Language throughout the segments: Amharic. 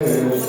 Yeah.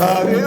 Happy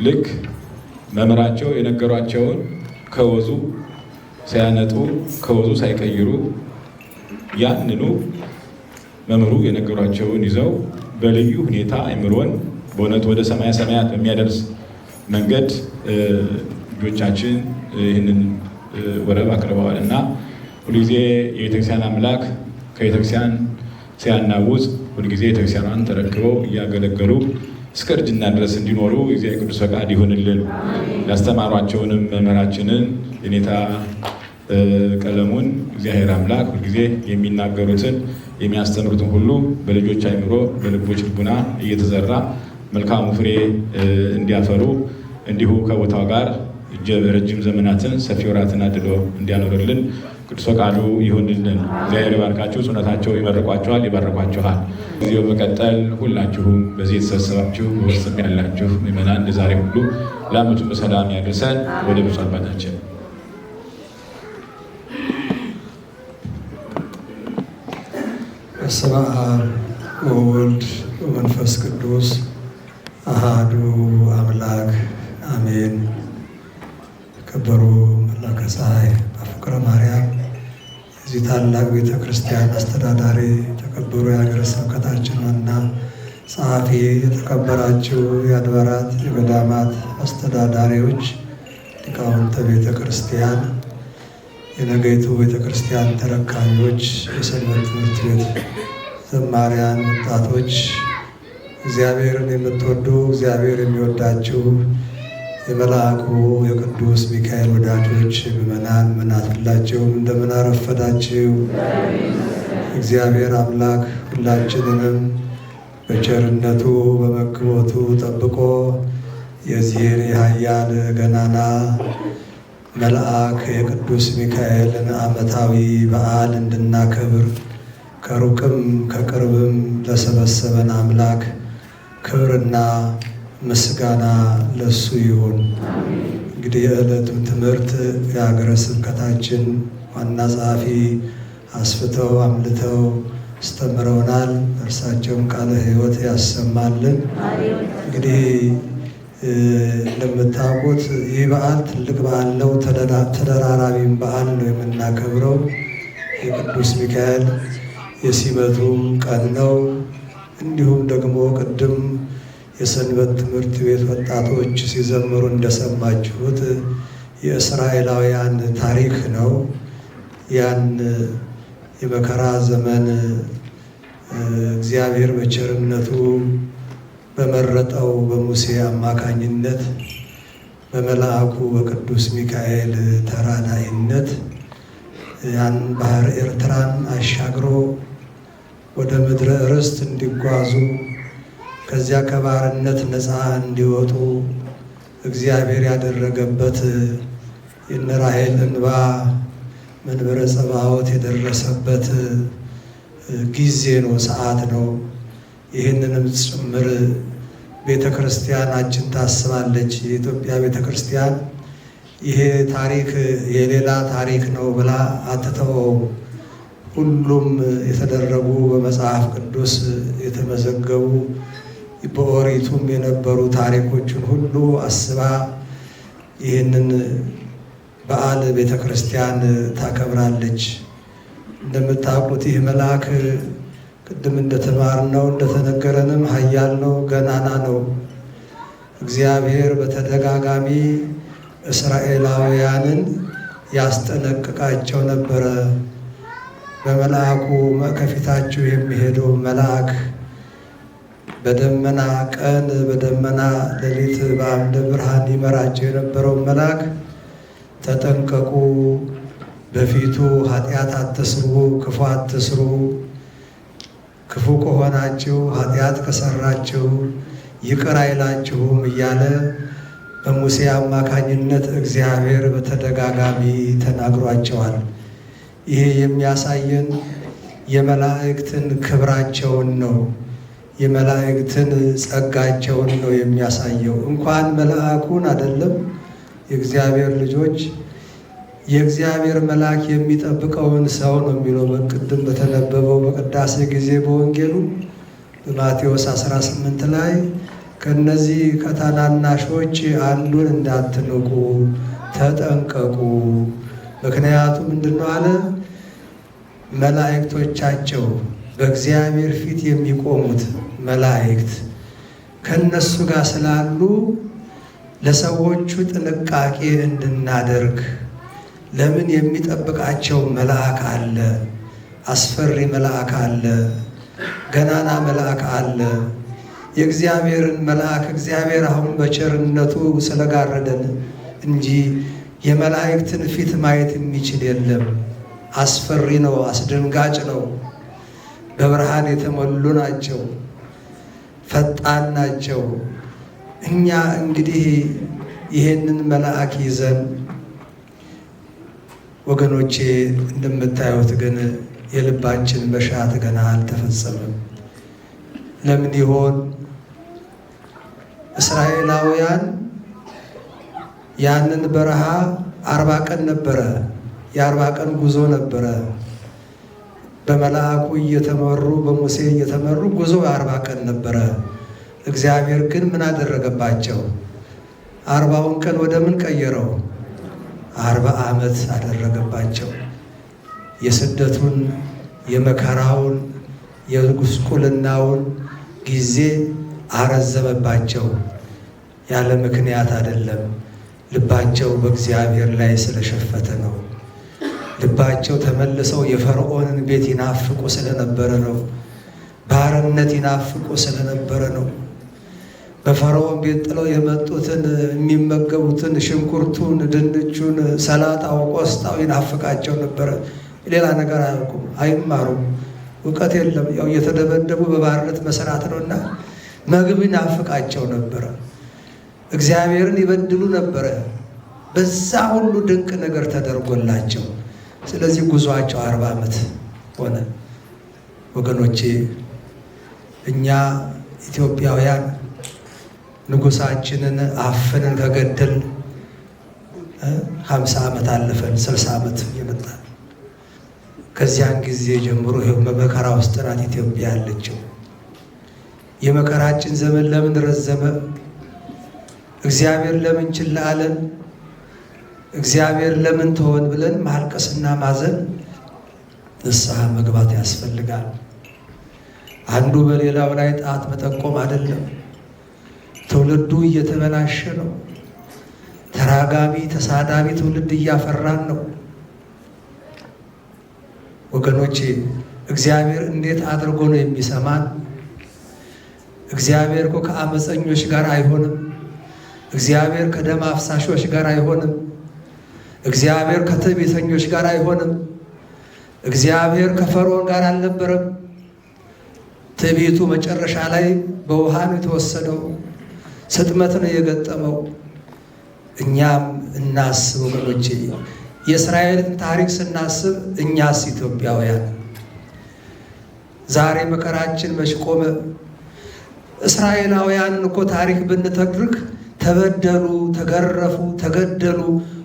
ልክ መምህራቸው የነገሯቸውን ከወዙ ሳያነጡ ከወዙ ሳይቀይሩ ያንኑ መምህሩ የነገሯቸውን ይዘው በልዩ ሁኔታ አእምሮን በእውነት ወደ ሰማያ ሰማያት በሚያደርስ መንገድ ልጆቻችን ይህንን ወረብ አቅርበዋል እና ሁልጊዜ የቤተክርስቲያን አምላክ ከቤተክርስቲያን ሲያናውጽ ሁልጊዜ ቤተክርስቲያኗን ተረክበው እያገለገሉ እስከ እርጅና ድረስ እንዲኖሩ እግዚአብሔር ቅዱስ ፈቃድ ይሁንልን። ያስተማሯቸውንም መምህራችንን የኔታ ቀለሙን እግዚአብሔር አምላክ ሁልጊዜ የሚናገሩትን የሚያስተምሩትን ሁሉ በልጆች አእምሮ በልቦች ልቡና እየተዘራ መልካሙ ፍሬ እንዲያፈሩ እንዲሁ ከቦታው ጋር ረጅም ዘመናትን ሰፊ ወራትን አድሎ እንዲያኖርልን ቅዱስ ፈቃዱ ይሁንልን። እግዚአብሔር ይባርካችሁ፣ ጽናታቸው ይመርቋችኋል፣ ይባርኳችኋል። እዚሁ በመቀጠል ሁላችሁም በዚህ የተሰበሰባችሁ በውስጥም ያላችሁ ምዕመናን እንደ ዛሬ ሁሉ ለዓመቱ በሰላም ያድርሰን። ወደ ብፁዕ አባታችን በስመ አብ ወወልድ ወመንፈስ ቅዱስ አሃዱ አምላክ አሜን። ከበሩ መላከ ፀሐይ በፍቅረ ማርያም የዚህ ታላቅ ቤተ ክርስቲያን አስተዳዳሪ፣ የተከበሩ የሀገረ ስብከታችን ዋና ጸሐፊ፣ የተከበራችሁ የአድባራት የገዳማት አስተዳዳሪዎች፣ ሊቃውንተ ቤተ ክርስቲያን፣ የነገይቱ ቤተ ክርስቲያን ተረካቢዎች፣ የሰንበት ትምህርት ቤት ዘማሪያን፣ ወጣቶች፣ እግዚአብሔርን የምትወዱ እግዚአብሔር የሚወዳችሁ የመልአኩ የቅዱስ ሚካኤል ወዳጆች ምዕመናን ምናት ሁላችሁም እንደምን አረፈዳችሁ። እግዚአብሔር አምላክ ሁላችንንም በቸርነቱ በመግቦቱ ጠብቆ የዚህን የኃያል ገናና መልአክ የቅዱስ ሚካኤልን ዓመታዊ በዓል እንድናከብር ከሩቅም ከቅርብም ለሰበሰበን አምላክ ክብርና ምስጋና ለሱ ይሁን። እንግዲህ የዕለቱን ትምህርት የሀገረ ስብከታችን ዋና ጸሐፊ አስፍተው አምልተው አስተምረውናል። እርሳቸውም ቃለ ሕይወት ያሰማልን። እንግዲህ እንደምታውቁት ይህ በዓል ትልቅ በዓል ነው። ተደራራቢም በዓል ነው የምናከብረው። የቅዱስ ሚካኤል የሲመቱም ቀን ነው። እንዲሁም ደግሞ ቅድም የሰንበት ትምህርት ቤት ወጣቶች ሲዘምሩ እንደሰማችሁት የእስራኤላውያን ታሪክ ነው። ያን የመከራ ዘመን እግዚአብሔር በቸርነቱ በመረጠው በሙሴ አማካኝነት በመልአኩ በቅዱስ ሚካኤል ተራዳኢነት ያን ባህር ኤርትራን አሻግሮ ወደ ምድረ ርስት እንዲጓዙ ከዚያ ከባርነት ነፃ እንዲወጡ እግዚአብሔር ያደረገበት የነራሔል እንባ መንበረ ጸባዖት የደረሰበት ጊዜ ነው፣ ሰዓት ነው። ይህንንም ጭምር ቤተ ክርስቲያናችን ታስባለች። የኢትዮጵያ ቤተ ክርስቲያን ይሄ ታሪክ የሌላ ታሪክ ነው ብላ አትተወው። ሁሉም የተደረጉ በመጽሐፍ ቅዱስ የተመዘገቡ በኦሪቱም የነበሩ ታሪኮችን ሁሉ አስባ ይህንን በዓል ቤተ ክርስቲያን ታከብራለች። እንደምታውቁት ይህ መልአክ ቅድም እንደተማርነው እንደተነገረንም ኃያል ነው፣ ገናና ነው። እግዚአብሔር በተደጋጋሚ እስራኤላውያንን ያስጠነቅቃቸው ነበረ። በመልአኩ ከፊታችሁ የሚሄደው መልአክ በደመና ቀን በደመና ሌሊት በአምደ ብርሃን ይመራቸው የነበረው መልአክ ተጠንቀቁ፣ በፊቱ ኃጢአት አትስሩ፣ ክፉ አትስሩ፣ ክፉ ከሆናችሁ ኃጢአት ከሰራችሁ ይቅር አይላችሁም እያለ በሙሴ አማካኝነት እግዚአብሔር በተደጋጋሚ ተናግሯቸዋል። ይሄ የሚያሳየን የመላእክትን ክብራቸውን ነው፣ የመላእክትን ጸጋቸውን ነው የሚያሳየው። እንኳን መልአኩን አይደለም የእግዚአብሔር ልጆች የእግዚአብሔር መልአክ የሚጠብቀውን ሰው ነው የሚለው በቅድም በተነበበው በቅዳሴ ጊዜ በወንጌሉ በማቴዎስ 18 ላይ ከነዚህ ከታናናሾች አንዱን እንዳትንቁ ተጠንቀቁ። ምክንያቱም ምንድነው አለ? መላእክቶቻቸው በእግዚአብሔር ፊት የሚቆሙት መላእክት ከነሱ ጋር ስላሉ ለሰዎቹ ጥንቃቄ እንድናደርግ። ለምን? የሚጠብቃቸው መልአክ አለ፣ አስፈሪ መልአክ አለ፣ ገናና መልአክ አለ። የእግዚአብሔርን መልአክ እግዚአብሔር አሁን በቸርነቱ ስለጋረደን እንጂ የመላእክትን ፊት ማየት የሚችል የለም። አስፈሪ ነው፣ አስደንጋጭ ነው። በብርሃን የተሞሉ ናቸው፣ ፈጣን ናቸው። እኛ እንግዲህ ይሄንን መልአክ ይዘን ወገኖቼ እንደምታዩት ግን የልባችን መሻት ገና አልተፈጸመም። ለምን ይሆን? እስራኤላውያን ያንን በረሃ 40 ቀን ነበረ፣ የ40 ቀን ጉዞ ነበረ። በመልአኩ እየተመሩ በሙሴ እየተመሩ ጉዞ 40 ቀን ነበረ። እግዚአብሔር ግን ምን አደረገባቸው? 40ውን ቀን ወደ ምን ቀየረው? 40 ዓመት አደረገባቸው። የስደቱን የመከራውን የጉስቁልናውን ጊዜ አረዘመባቸው። ያለ ምክንያት አይደለም። ልባቸው በእግዚአብሔር ላይ ስለሸፈተ ነው። ልባቸው ተመልሰው የፈርዖንን ቤት ይናፍቁ ስለነበረ ነው። ባርነት ይናፍቁ ስለነበረ ነው። በፈርዖን ቤት ጥለው የመጡትን የሚመገቡትን ሽንኩርቱን፣ ድንቹን፣ ሰላጣው፣ ቆስጣው ይናፍቃቸው ነበረ። ሌላ ነገር አያውቁም፣ አይማሩም፣ እውቀት የለም። ያው እየተደበደቡ በባርነት መስራት ነውና ምግብ ይናፍቃቸው ነበረ። እግዚአብሔርን ይበድሉ ነበረ። በዛ ሁሉ ድንቅ ነገር ተደርጎላቸው፣ ስለዚህ ጉዟቸው 40 ዓመት ሆነ። ወገኖቼ እኛ ኢትዮጵያውያን ንጉሳችንን አፍንን ከገደል 50 ዓመት አለፈን፣ 60 ዓመት ይመጣል። ከዚያን ጊዜ ጀምሮ ይኸው በመከራ ውስጥ ናት ኢትዮጵያ ያለችው። የመከራችን ዘመን ለምን ረዘመ? እግዚአብሔር ለምን ችላ አለን? እግዚአብሔር ለምን ተወን ብለን ማልቀስና ማዘን፣ ንስሐ መግባት ያስፈልጋል። አንዱ በሌላው ላይ ጣት መጠቆም አይደለም። ትውልዱ እየተበላሸ ነው። ተራጋሚ ተሳዳቢ ትውልድ እያፈራን ነው። ወገኖቼ እግዚአብሔር እንዴት አድርጎ ነው የሚሰማን? እግዚአብሔር እኮ ከአመፀኞች ጋር አይሆንም። እግዚአብሔር ከደም አፍሳሾች ጋር አይሆንም። እግዚአብሔር ከትዕቢተኞች ጋር አይሆንም። እግዚአብሔር ከፈርዖን ጋር አልነበረም። ትዕቢቱ መጨረሻ ላይ በውሃ ነው የተወሰደው፣ ስጥመት ነው የገጠመው። እኛም እናስብ ወገኖቼ፣ የእስራኤልን ታሪክ ስናስብ እኛስ ኢትዮጵያውያን ዛሬ መከራችን መች ቆመ? እስራኤላውያንን እኮ ታሪክ ብንተርክ ተበደሉ፣ ተገረፉ፣ ተገደሉ፣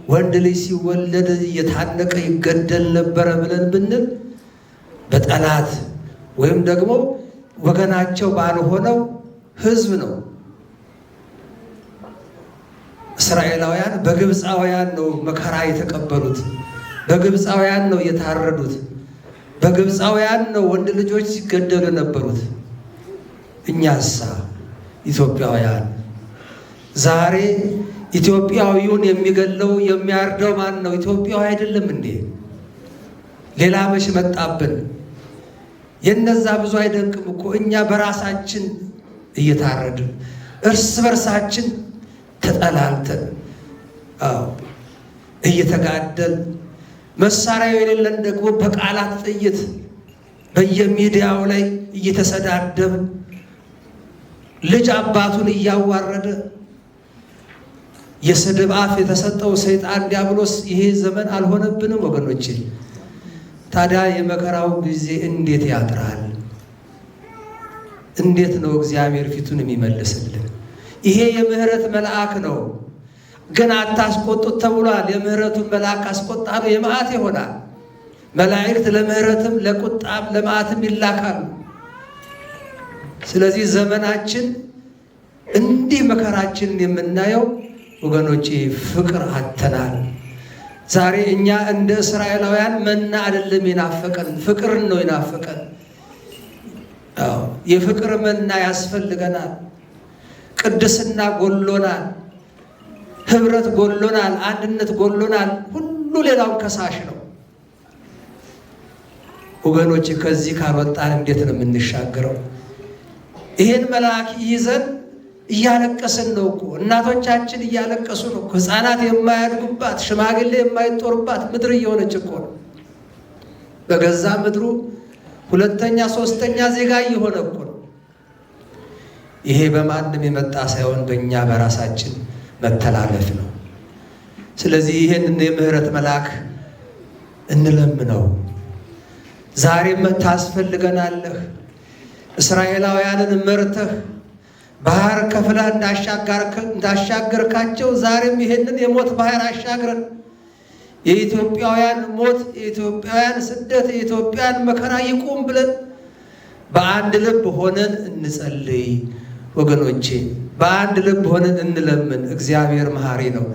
ወንድ ልጅ ሲወለድ እየታነቀ ይገደል ነበረ ብለን ብንል በጠላት ወይም ደግሞ ወገናቸው ባልሆነው ሕዝብ ነው። እስራኤላውያን በግብፃውያን ነው መከራ የተቀበሉት። በግብፃውያን ነው የታረዱት። በግብፃውያን ነው ወንድ ልጆች ሲገደሉ የነበሩት። እኛሳ ኢትዮጵያውያን ዛሬ ኢትዮጵያዊውን የሚገለው የሚያርደው ማን ነው? ኢትዮጵያዊ አይደለም እንዴ? ሌላ መች መጣብን? የነዛ ብዙ አይደንቅም እኮ። እኛ በራሳችን እየታረድን እርስ በርሳችን ተጠላልተን እየተጋደል መሳሪያ የሌለን ደግሞ በቃላት ጥይት በየሚዲያው ላይ እየተሰዳደብን ልጅ አባቱን እያዋረደ የስድብ አፍ የተሰጠው ሰይጣን ዲያብሎስ ይሄ ዘመን አልሆነብንም ወገኖቼ? ታዲያ የመከራው ጊዜ እንዴት ያጥራል? እንዴት ነው እግዚአብሔር ፊቱን የሚመልስልን? ይሄ የምህረት መልአክ ነው። ግን አታስቆጡት ተብሏል። የምህረቱን መልአክ አስቆጣ ነው የመዓት ይሆናል። መላእክት ለምህረትም ለቁጣም ለመዓትም ይላካሉ። ስለዚህ ዘመናችን እንዲህ መከራችንን የምናየው ወገኖቼ ፍቅር አጥተናል። ዛሬ እኛ እንደ እስራኤላውያን መና አይደለም የናፈቀን፣ ፍቅርን ነው የናፈቀን። የፍቅር መና ያስፈልገናል። ቅድስና ጎሎናል፣ ህብረት ጎሎናል፣ አንድነት ጎሎናል። ሁሉ ሌላውን ከሳሽ ነው ወገኖች። ከዚህ ካልወጣን እንዴት ነው የምንሻገረው? ይሄን መልአክ ይዘን እያለቀስን ነው እኮ። እናቶቻችን እያለቀሱ ነው። ህፃናት የማያድጉባት ሽማግሌ የማይጦርባት ምድር እየሆነች እኮ ነው። በገዛ ምድሩ ሁለተኛ ሶስተኛ ዜጋ እየሆነ እኮ ነው። ይሄ በማንም የመጣ ሳይሆን በእኛ በራሳችን መተላለፍ ነው። ስለዚህ ይህን የምህረት መልአክ እንለምነው። ዛሬም ታስፈልገናለህ። እስራኤላውያንን መርተህ ባህር ከፍላ እንዳሻገርካቸው ዛሬም ይሄንን የሞት ባህር አሻግረን የኢትዮጵያውያን ሞት፣ የኢትዮጵያውያን ስደት፣ የኢትዮጵያን መከራ ይቁም ብለን በአንድ ልብ ሆነን እንጸልይ ወገኖቼ። በአንድ ልብ ሆነን እንለምን። እግዚአብሔር መሐሪ ነው።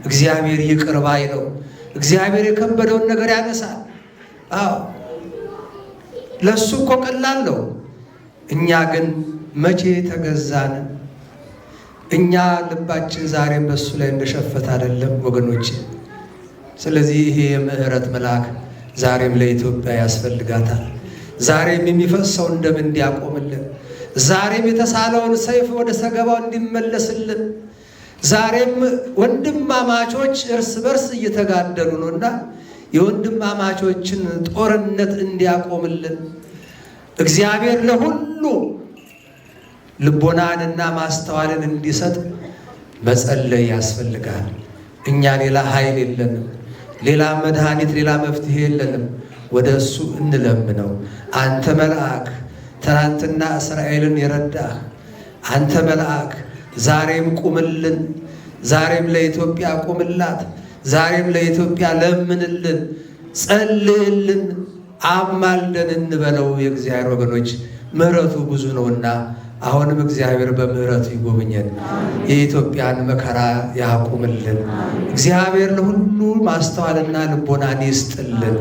እግዚአብሔር ይቅር ባይ ነው። እግዚአብሔር የከበደውን ነገር ያነሳል። አዎ ለሱ እኮ ቀላል ነው። እኛ ግን መቼ ተገዛን? እኛ ልባችን ዛሬም በሱ ላይ እንደሸፈተ አይደለም ወገኖቼ። ስለዚህ ይሄ የምህረት መልአክ ዛሬም ለኢትዮጵያ ያስፈልጋታል። ዛሬም የሚፈሰውን ደም እንዲያቆምልን፣ ዛሬም የተሳለውን ሰይፍ ወደ ሰገባው እንዲመለስልን፣ ዛሬም ወንድማማቾች እርስ በርስ እየተጋደሉ ነውና የወንድማማቾችን ጦርነት እንዲያቆምልን እግዚአብሔር ለሁሉ ልቦናንና ማስተዋልን እንዲሰጥ መጸለይ ያስፈልጋል። እኛ ሌላ ኃይል የለንም፣ ሌላ መድኃኒት፣ ሌላ መፍትሄ የለንም። ወደ እሱ እንለምነው። አንተ መልአክ ትናንትና እስራኤልን የረዳህ አንተ መልአክ ዛሬም ቁምልን፣ ዛሬም ለኢትዮጵያ ቁምላት፣ ዛሬም ለኢትዮጵያ ለምንልን፣ ጸልይልን፣ አማልደን እንበለው። የእግዚአብሔር ወገኖች ምሕረቱ ብዙ ነውና አሁንም እግዚአብሔር በምሕረቱ ይጎብኘን፣ የኢትዮጵያን መከራ ያቁምልን። እግዚአብሔር ለሁሉ ማስተዋልና ልቦናን ይስጥልን።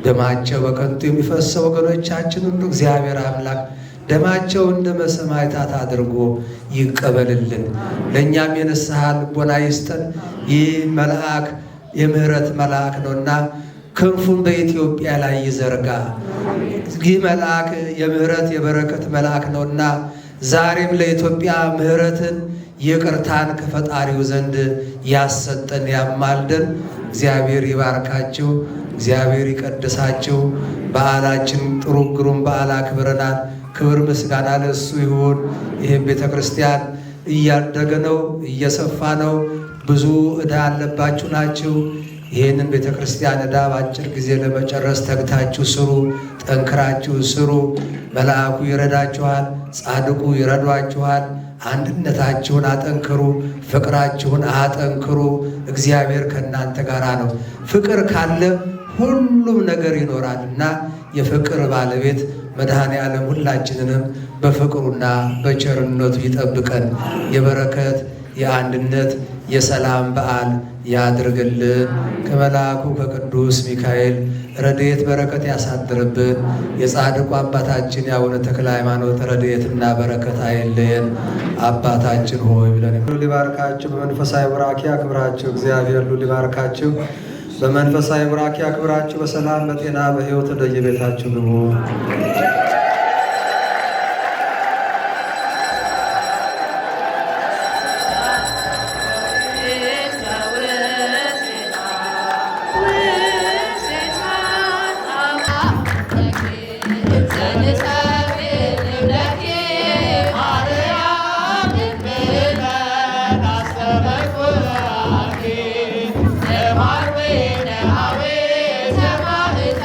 ደማቸው በከንቱ የሚፈሰው ወገኖቻችን ሁሉ እግዚአብሔር አምላክ ደማቸው እንደ ሰማዕታት አድርጎ ይቀበልልን። ለእኛም የንስሐ ልቦና ይስጠን። ይህ መልአክ የምህረት መልአክ ነውና ክንፉን በኢትዮጵያ ላይ ይዘርጋ። ይህ መልአክ የምህረት የበረከት መልአክ ነውና ዛሬም ለኢትዮጵያ ምህረትን ይቅርታን ከፈጣሪው ዘንድ ያሰጠን ያማልደን። እግዚአብሔር ይባርካችሁ፣ እግዚአብሔር ይቀድሳችሁ። በዓላችን ጥሩ ግሩም በዓል አክብረናል። ክብር ምስጋና ለእሱ ይሁን። ይህም ቤተ ክርስቲያን እያደገ ነው፣ እየሰፋ ነው። ብዙ ዕዳ ያለባችሁ ናችሁ። ይህንን ቤተ ክርስቲያን ዕዳ በአጭር ጊዜ ለመጨረስ ተግታችሁ ስሩ፣ ጠንክራችሁ ስሩ። መልአኩ ይረዳችኋል፣ ጻድቁ ይረዷችኋል። አንድነታችሁን አጠንክሩ፣ ፍቅራችሁን አጠንክሩ። እግዚአብሔር ከእናንተ ጋር ነው። ፍቅር ካለ ሁሉም ነገር ይኖራልና የፍቅር ባለቤት መድኃኔ ዓለም ሁላችንንም በፍቅሩና በቸርነቱ ይጠብቀን። የበረከት የአንድነት የሰላም በዓል ያድርግልን። ከመልአኩ ከቅዱስ ሚካኤል ረድኤት በረከት ያሳድርብን። የጻድቁ አባታችን የአቡነ ተክለ ሃይማኖት ረድኤትና በረከት አይለየን። አባታችን ሆይ ብለን ሊባርካችሁ በመንፈሳዊ ቡራኪ አክብራችሁ እግዚአብሔር ሊባርካችሁ በመንፈሳዊ ቡራኪ አክብራችሁ በሰላም በጤና በሕይወት ወደ የቤታችሁ ግቡ።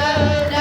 Amen.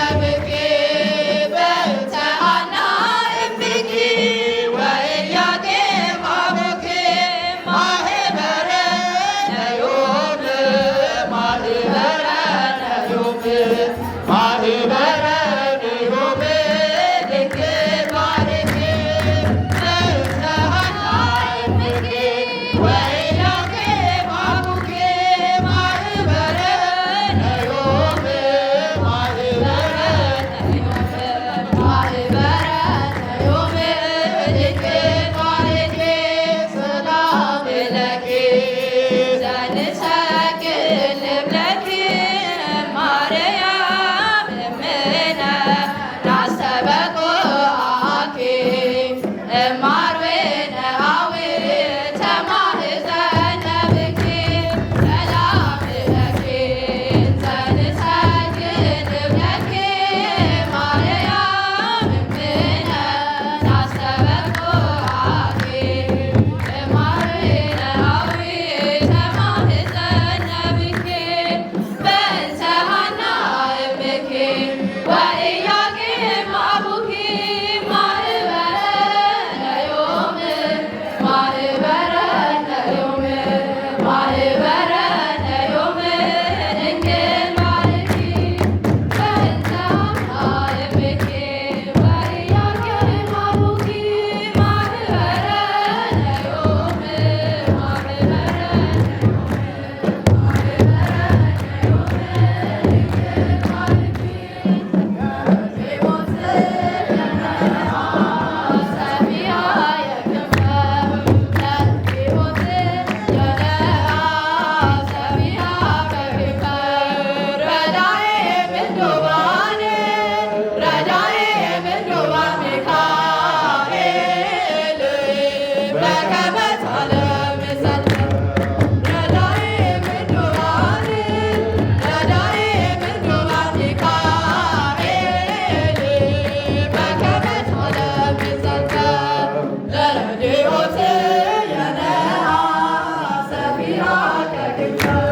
ጌታ